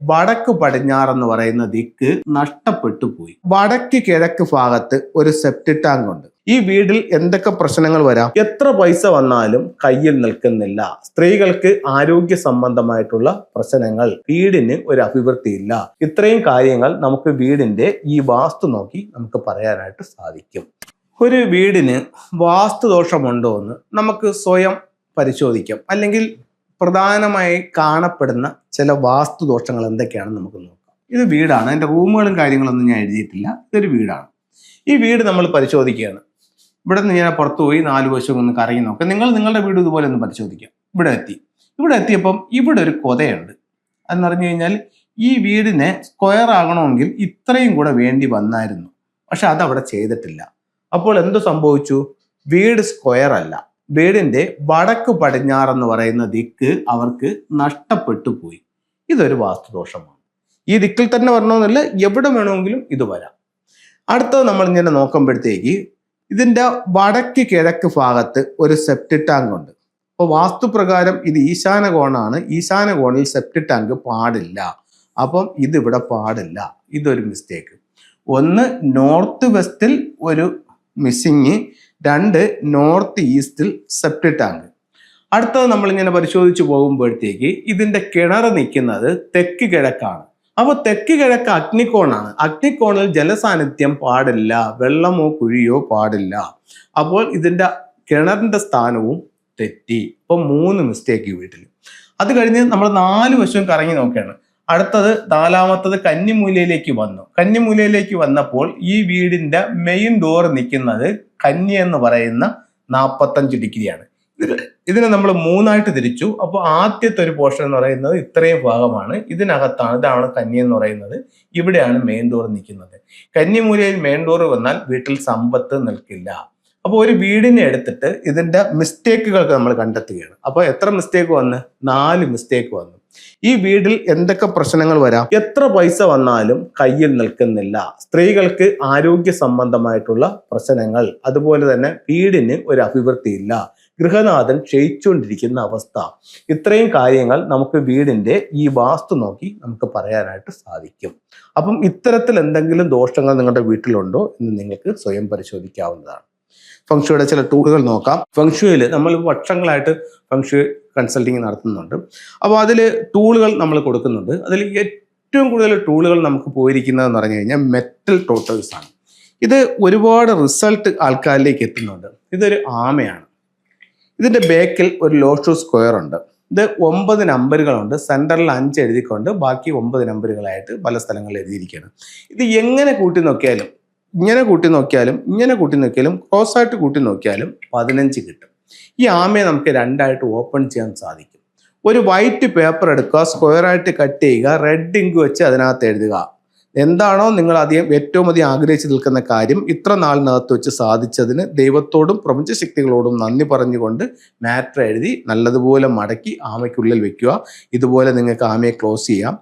വടക്ക് പടിഞ്ഞാറെന്ന് പറയുന്ന ദിക്ക് നഷ്ടപ്പെട്ടു പോയി. വടക്ക് കിഴക്ക് ഭാഗത്ത് ഒരു സെപ്റ്റിക് ടാങ്ക് ഉണ്ട്. ഈ വീട്ടിൽ എന്തൊക്കെ പ്രശ്നങ്ങൾ വരാം? എത്ര പൈസ വന്നാലും കയ്യിൽ നിൽക്കുന്നില്ല. സ്ത്രീകൾക്ക് ആരോഗ്യ സംബന്ധമായിട്ടുള്ള പ്രശ്നങ്ങൾ, വീടിന് ഒരു അഭിവൃദ്ധിയില്ല. ഇത്രയും കാര്യങ്ങൾ നമുക്ക് വീടിന്റെ ഈ വാസ്തു നോക്കി നമുക്ക് പറയാനായിട്ട് സാധിക്കും. ഒരു വീടിന് വാസ്തുദോഷമുണ്ടോ എന്ന് നമുക്ക് സ്വയം പരിശോധിക്കാം. അല്ലെങ്കിൽ പ്രധാനമായി കാണപ്പെടുന്ന ചില വാസ്തുദോഷങ്ങൾ എന്തൊക്കെയാണെന്ന് നമുക്ക് നോക്കാം. ഇത് വീടാണ്. എൻ്റെ റൂമുകളും കാര്യങ്ങളൊന്നും ഞാൻ എഴുതിയിട്ടില്ല. ഇതൊരു വീടാണ്. ഈ വീട് നമ്മൾ പരിശോധിക്കുകയാണ്. ഇവിടെ നിന്ന് ഞാൻ പുറത്തു പോയി 4 വശവും ഒന്ന് കറങ്ങി നോക്കാം. നിങ്ങളുടെ വീട് ഇതുപോലെ ഒന്ന് പരിശോധിക്കാം. ഇവിടെ എത്തിയപ്പം ഇവിടെ ഒരു കൊതയുണ്ട്. എന്ന് പറഞ്ഞു കഴിഞ്ഞാൽ ഈ വീടിനെ സ്ക്വയർ ആകണമെങ്കിൽ ഇത്രയും കൂടെ വേണ്ടി വന്നായിരുന്നു. പക്ഷെ അതവിടെ ചെയ്തിട്ടില്ല. അപ്പോൾ എന്ത് സംഭവിച്ചു? വീട് സ്ക്വയർ അല്ല. വീടിന്റെ വടക്ക് പടിഞ്ഞാറെന്ന് പറയുന്ന ദിക്ക് അവർക്ക് നഷ്ടപ്പെട്ടു പോയി. ഇതൊരു വാസ്തുദോഷമാണ്. ഈ ദിക്കിൽ തന്നെ വരണമെന്നില്ല, എവിടെ വേണമെങ്കിലും ഇത് വരാം. അടുത്തത് നമ്മൾ ഇങ്ങനെ നോക്കുമ്പോഴത്തേക്ക് ഇതിന്റെ വടക്ക് കിഴക്ക് ഭാഗത്ത് ഒരു സെപ്റ്റിക് ടാങ്ക് ഉണ്ട്. അപ്പോൾ വാസ്തുപ്രകാരം ഇത് ഈശാന കോണാണ്. ഈശാന കോണിൽ സെപ്റ്റിക് ടാങ്ക് പാടില്ല. അപ്പം ഇതിവിടെ പാടില്ല. ഇതൊരു മിസ്റ്റേക്ക്. ഒന്ന്, നോർത്ത് വെസ്റ്റിൽ ഒരു മിസ്സിങ്. 2, നോർത്ത് ഈസ്റ്റിൽ സെപ്റ്റിക് ടാങ്ക്. അടുത്തത് നമ്മളിങ്ങനെ പരിശോധിച്ച് പോകുമ്പോഴത്തേക്ക് ഇതിന്റെ കിണർ നിൽക്കുന്നത് തെക്ക് കിഴക്കാണ്. അപ്പോൾ തെക്ക് കിഴക്ക് അഗ്നിക്കോണാണ്. അഗ്നിക്കോണിൽ ജലസാന്നിധ്യം പാടില്ല, വെള്ളമോ കുഴിയോ പാടില്ല. അപ്പോൾ ഇതിന്റെ കിണറിന്റെ സ്ഥാനവും തെറ്റി. അപ്പോൾ 3 മിസ്റ്റേക്ക് വീട്ടിൽ. അത് കഴിഞ്ഞ് നമ്മൾ 4 വശവും കറങ്ങി നോക്കുകയാണ്. അടുത്തത് 4-മത്തത് കന്നിമൂലയിലേക്ക് വന്നു. കന്നിമൂലയിലേക്ക് വന്നപ്പോൾ ഈ വീടിന്റെ മെയിൻ ഡോർ നിൽക്കുന്നത് കന്നി എന്ന് പറയുന്ന 45 ഡിഗ്രിയാണ്. ഇതിനെ നമ്മൾ 3ആയിട്ട് തിരിച്ചു. അപ്പോൾ ആദ്യത്തെ ഒരു പോർഷൻ എന്ന് പറയുന്നത് ഇത്രയും ഭാഗമാണ്. ഇതിനകത്താണ്, ഇതാണ് കന്നി എന്ന് പറയുന്നത്. ഇവിടെയാണ് മെയിൻ ഡോർ നിൽക്കുന്നത്. കന്നിമൂലയിൽ മെയിൻ ഡോർ വന്നാൽ വീട്ടിൽ സമ്പത്ത് നിൽക്കില്ല. അപ്പോൾ ഒരു വീടിനെ എടുത്തിട്ട് ഇതിന്റെ മിസ്റ്റേക്കുകൾക്ക് നമ്മൾ കണ്ടെത്തുകയാണ്. അപ്പോൾ എത്ര മിസ്റ്റേക്ക് വന്ന്? 4 മിസ്റ്റേക്ക് വന്നു. ഈ വീട്ടിൽ എന്തൊക്കെ പ്രശ്നങ്ങൾ വരാം? എത്ര പൈസ വന്നാലും കയ്യിൽ നിൽക്കുന്നില്ല. സ്ത്രീകൾക്ക് ആരോഗ്യ സംബന്ധമായിട്ടുള്ള പ്രശ്നങ്ങൾ, അതുപോലെ തന്നെ വീടിന് ഒരു അഭിവൃദ്ധിയില്ല. ഗൃഹനാഥൻ ക്ഷയിച്ചുകൊണ്ടിരിക്കുന്ന അവസ്ഥ. ഇത്രയും കാര്യങ്ങൾ നമുക്ക് വീടിന്റെ ഈ വാസ്തു നോക്കി നമുക്ക് പറയാനായിട്ട് സാധിക്കും. അപ്പം ഇത്തരത്തിൽ എന്തെങ്കിലും ദോഷങ്ങൾ നിങ്ങളുടെ വീട്ടിലുണ്ടോ എന്ന് നിങ്ങൾക്ക് സ്വയം പരിശോധിക്കാവുന്നതാണ്. ഫംഗ്ഷയുടെ ചില ടൂളുകൾ നോക്കാം. ഫംഗ്ഷയിൽ നമ്മൾ വർഷങ്ങളായിട്ട് ഫംഗ്ഷ കൺസൾട്ടിങ് നടത്തുന്നുണ്ട്. അപ്പോൾ അതിൽ ടൂളുകൾ നമ്മൾ കൊടുക്കുന്നുണ്ട്. അതിൽ ഏറ്റവും കൂടുതൽ ടൂളുകൾ നമുക്ക് പോയിരിക്കുന്നതെന്ന് പറഞ്ഞു കഴിഞ്ഞാൽ മെറ്റൽ ടോട്ടേഴ്സ് ആണ്. ഇത് ഒരുപാട് റിസൾട്ട് ആൾക്കാരിലേക്ക് എത്തുന്നുണ്ട്. ഇതൊരു ആമയാണ്. ഇതിൻ്റെ ബേക്കിൽ ഒരു ലോഷു സ്ക്വയർ ഉണ്ട്. ഇത് 9 നമ്പറുകളുണ്ട്. സെൻറ്ററിൽ 5 എഴുതിക്കൊണ്ട് ബാക്കി 9 നമ്പറുകളായിട്ട് പല സ്ഥലങ്ങളിൽ എഴുതിയിരിക്കുകയാണ്. ഇത് എങ്ങനെ കൂട്ടി നോക്കിയാലും, ഇങ്ങനെ കൂട്ടി നോക്കിയാലും, ഇങ്ങനെ കൂട്ടി നോക്കിയാലും, ക്രോസ് ആയിട്ട് കൂട്ടി നോക്കിയാലും 15 കിട്ടും. ഈ ആമയെ നമുക്ക് 2ആയിട്ട് ഓപ്പൺ ചെയ്യാൻ സാധിക്കും. ഒരു വൈറ്റ് പേപ്പർ എടുക്കുക, സ്ക്വയറായിട്ട് കട്ട് ചെയ്യുക, റെഡ് ഇങ്ക് വെച്ച് അതിനകത്ത് എഴുതുക. എന്താണോ നിങ്ങൾ ഏറ്റവും അധികം ആഗ്രഹിച്ചു നിൽക്കുന്ന കാര്യം ഇത്ര നാളിനകത്ത് വെച്ച് സാധിച്ചതിന് ദൈവത്തോടും പ്രപഞ്ച ശക്തികളോടും നന്ദി പറഞ്ഞുകൊണ്ട് മാറ്റർ എഴുതി നല്ലതുപോലെ മടക്കി ആമയ്ക്കുള്ളിൽ വെക്കുക. ഇതുപോലെ നിങ്ങൾക്ക് ആമയെ ക്ലോസ് ചെയ്യാം.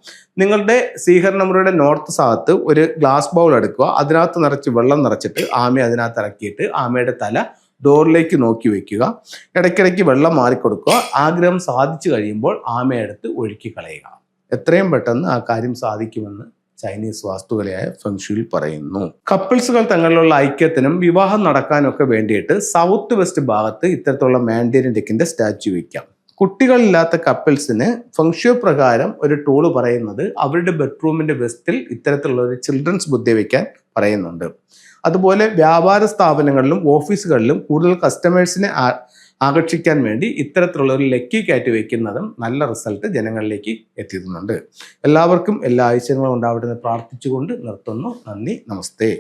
നിങ്ങളുടെ സ്വീകരണ മുറിയുടെ നോർത്ത് ഭാഗത്ത് ഒരു ഗ്ലാസ് ബൗൾ എടുക്കുക. അതിനകത്ത് നിറച്ച് വെള്ളം നിറച്ചിട്ട് ആമയെ അതിനകത്ത് ഇറക്കിയിട്ട് ആമയുടെ തല ഡോറിലേക്ക് നോക്കി വെക്കുക. ഇടയ്ക്കിടയ്ക്ക് വെള്ളം മാറിക്കൊടുക്കുക. ആഗ്രഹം സാധിച്ചു കഴിയുമ്പോൾ ആമയെടുത്ത് ഒഴുക്കി കളയുക. എത്രയും പെട്ടെന്ന് ആ കാര്യം സാധിക്കുമെന്ന് ചൈനീസ് വാസ്തുകലയായ ഫെങ്ഷുയിൽ പറയുന്നു. കപ്പിൾസുകൾ തങ്ങളിലുള്ള ഐക്യത്തിനും വിവാഹം നടക്കാനും ഒക്കെ വേണ്ടിയിട്ട് സൗത്ത് വെസ്റ്റ് ഭാഗത്ത് ഇത്തരത്തിലുള്ള മാൻഡേരിയൻ ഡെക്കിന്റെ സ്റ്റാച്യു വയ്ക്കാം. കുട്ടികളില്ലാത്ത കപ്പിൾസിന് ഫെങ്ഷു പ്രകാരം ഒരു ടൂള് പറയുന്നത് അവരുടെ ബെഡ്റൂമിന്റെ വെസ്റ്റിൽ ഇത്തരത്തിലുള്ള ഒരു ചിൽഡ്രൻസ് ബുദ്ധി വയ്ക്കാൻ പറയുന്നുണ്ട്. അതുപോലെ വ്യാപാര സ്ഥാപനങ്ങളിലും ഓഫീസുകളിലും കൂടുതൽ കസ്റ്റമേഴ്സിനെ ആകർഷിക്കാൻ വേണ്ടി ഇത്തരത്തിലുള്ള ഒരു ലക്കി കാറ്റ് വയ്ക്കുന്നതും നല്ല റിസൾട്ട് ജനങ്ങളിലേക്ക് എത്തിക്കുന്നുണ്ട്. എല്ലാവർക്കും എല്ലാ ഐശ്വര്യങ്ങളും ഉണ്ടാവട്ടെ എന്ന് പ്രാർത്ഥിച്ചുകൊണ്ട് നിർത്തുന്നു. നന്ദി, നമസ്തേ.